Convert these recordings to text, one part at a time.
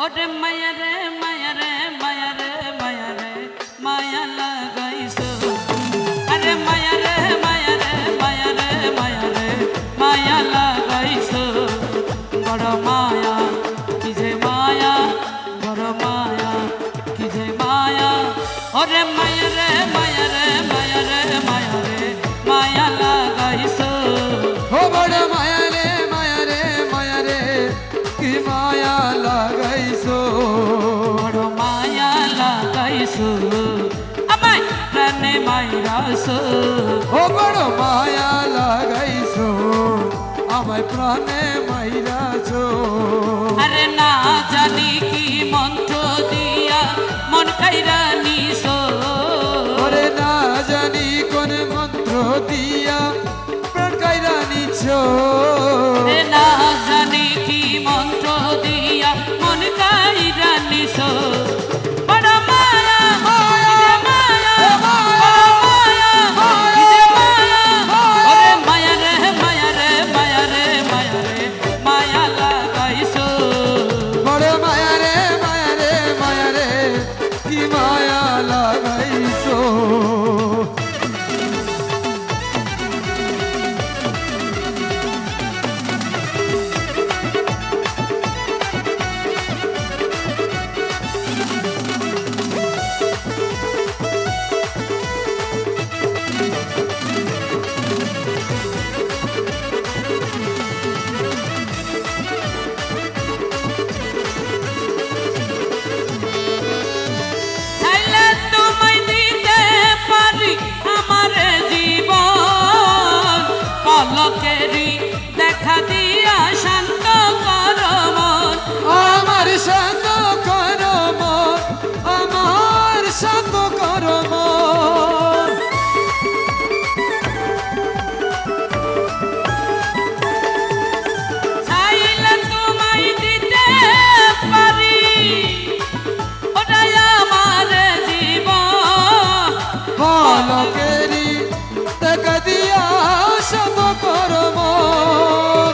ওরে মায়া রে মায়া রে মায়া রে মায়া রে মায়া লাগাইছো আরে মায়া রে মায়া রে মায়া রে মায়া রে মায়া লাগাইছো বড় মায়া কি যে মায়া বড় মায়া কি যে মায়া ওরে মায়া রে মায়া রে মায়া রে মায়া রে মায়া লাগাইছো ও বড় মায়া রে মায়া রে মায়া রে কি মায়া লাগাইছো বড় মায়া লাগাইছো আমায় প্রাণে মাইরাছো ও বড় মায়া লাগাইছো আমায় প্রাণে মাইরাছো আরে না জানি কি মন্ত্র দিয়া মন কাইরা নিছো ওরে না জানি কোন মন্ত্র দিয়া প্রাণ কাইরা নিছো আরে না জানি কি মন্ত্র দিয়া মন কাইরা নিছো বড় মায়া মায়া, মায়া মায়া, মায়া মায়া ওরে মায়া রে মায়া রে মায়া রে মায়া রে মায়া লাগাইছো বড় মায়া রে মায়া রে মায়া রে কি মায়া লাগাইছো চাইলে তোমায় দিতে পারি আমার জীবন পলকেরই দেখা দিয়া শান্ত করো মন আমার শান্ত করো মন আমার শান্ত করো মন চাইলে তোমায় দিতে পারি ওটাই আমার জীবন পলকেরি দেখা দিয়া শান্ত করো মন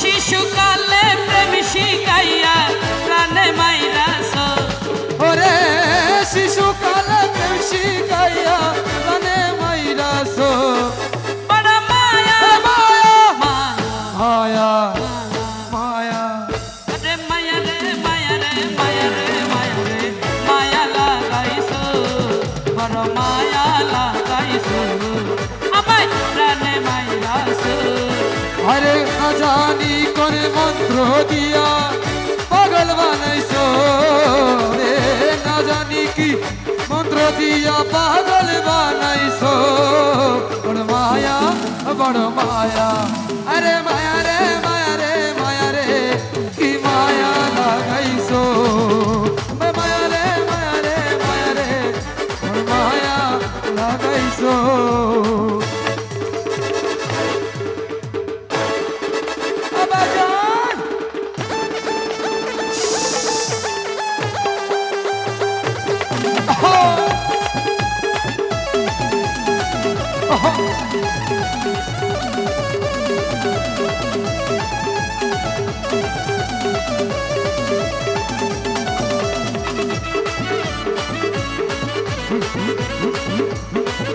শিশুকালে প্রেম শিখাইয়া প্রাণে মাইরাছ ওরে শিশুকালে প্রেম শিখাইয়া প্রাণে মাইরাছো বড় মায়া মায়া মায়া মায়া আরে মায়া রে মায়া রে মায়া রে মায়া রে মায়া লাগাইছো বড় মায়া লাগাইছো আমায় প্রাণে মাইরাছো আরে না জানি কোন মন্ত্র দিয়া পাগল বানাইছো রে না জানি কি মন্ত্র দিয়া পাগল বানাইছো বড় মায়া আরে মায়া রে মায়া রে মায়া রে কি মায়া লাগাইছো মায়া রে মায়া রে মায়া রে বড় মায়া লাগাইছো আবাজান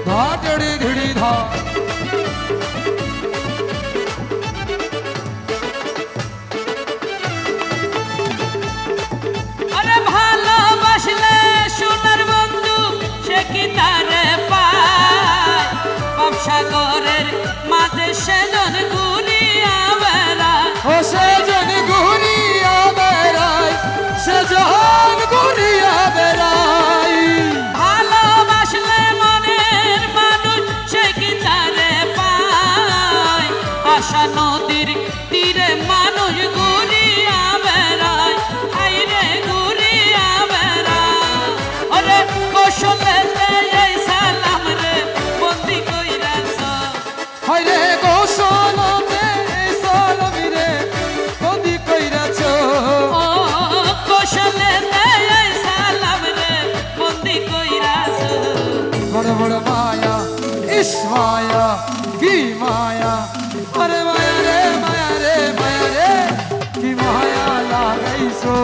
धा टेढ़ी धिड़ी धा আরে ভালোবাসলে সোনার বন্ধু সে কি তারে পায় ব্যবসাগরের মাঝে সেজন ঘুরিয়া বেড়ায় ও সেজন ঘুরিয়া বেড়াই সেজন ঘুরিয়া বেড়াই ভালোবাসলে মনের মানুষ সে কি তারে পায় আশা নদীর তীরে মানুষ ঘুরিয়া বেড়ায় আইরে ঘুরিয়া বেড়ায় ওরে কৌশলে এই সালাম রে বন্দি কইরাছ হায়রে গোসলতে সালামিরে বন্দি কইরাছ ও কৌশলে এই সালাম রে বন্দি কইরাছ বড় বড় মায়া ইস মায়া কি মায়া আরে মায়া রে মায়া রে মায়া রে কি মায়া লাগাইছো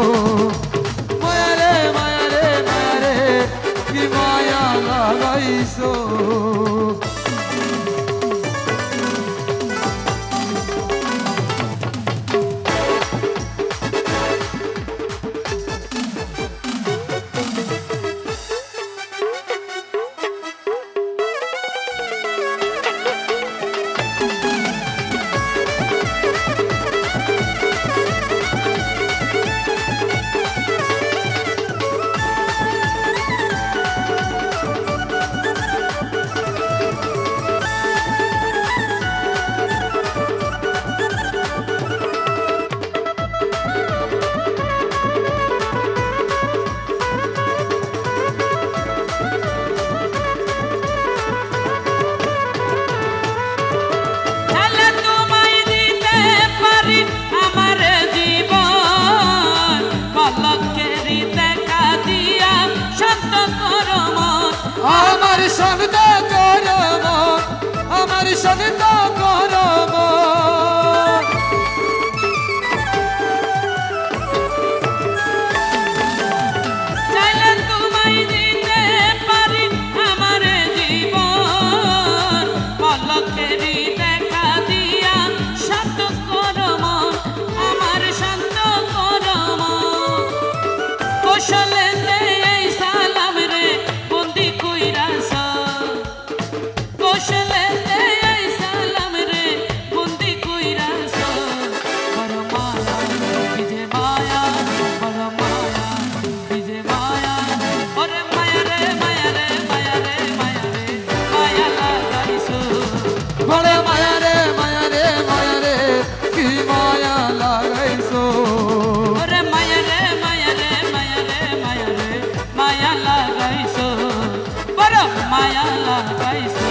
লাগাইছো তাহলে তোমায় দিতে পারি আমার জীবন, পলকেরই দেখা দিয়া শান্ত করো মন। আমার শান্ত করো মন আমার শান্ত করো মন চাইলে তোমায় দিতে পারি আমার জীবন, পলকেরই দেখা দিয়া শান্ত করো মন, আমার শান্ত করো মন। কৌশলেতে এই সালাম রে বন্দি কইরাছ, কৌশলেতে এই সালাম রে বন্দি কইরাছ। বড় মায়া বিজে মায়া, বড় মায়া বিজে মায়া, ওরে মায়া রে মায়া রে মায়া রে মায়া রে মায়া লাগাইছো। বড় মায়া রে মায়া রে মায়া রে কি মায়া লাগাইছো ওরে মায়া রে মায়া রে মায়া রে মায়া রে মায়া লাগাইছো, বড় মায়া লাগাইছো,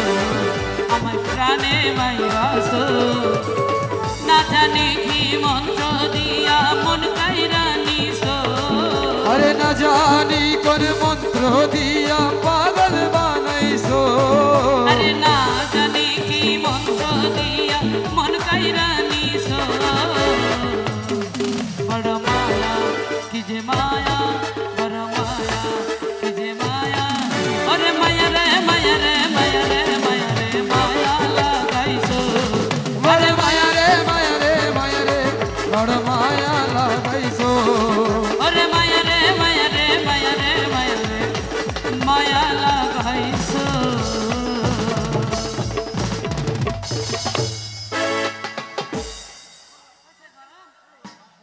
আমার প্রাণে মাইরাছো। না জানি কি মন্ত্র দিয়া মন কাইরা নিছো, আরে না জানি কোন মন্ত্র দিয়ে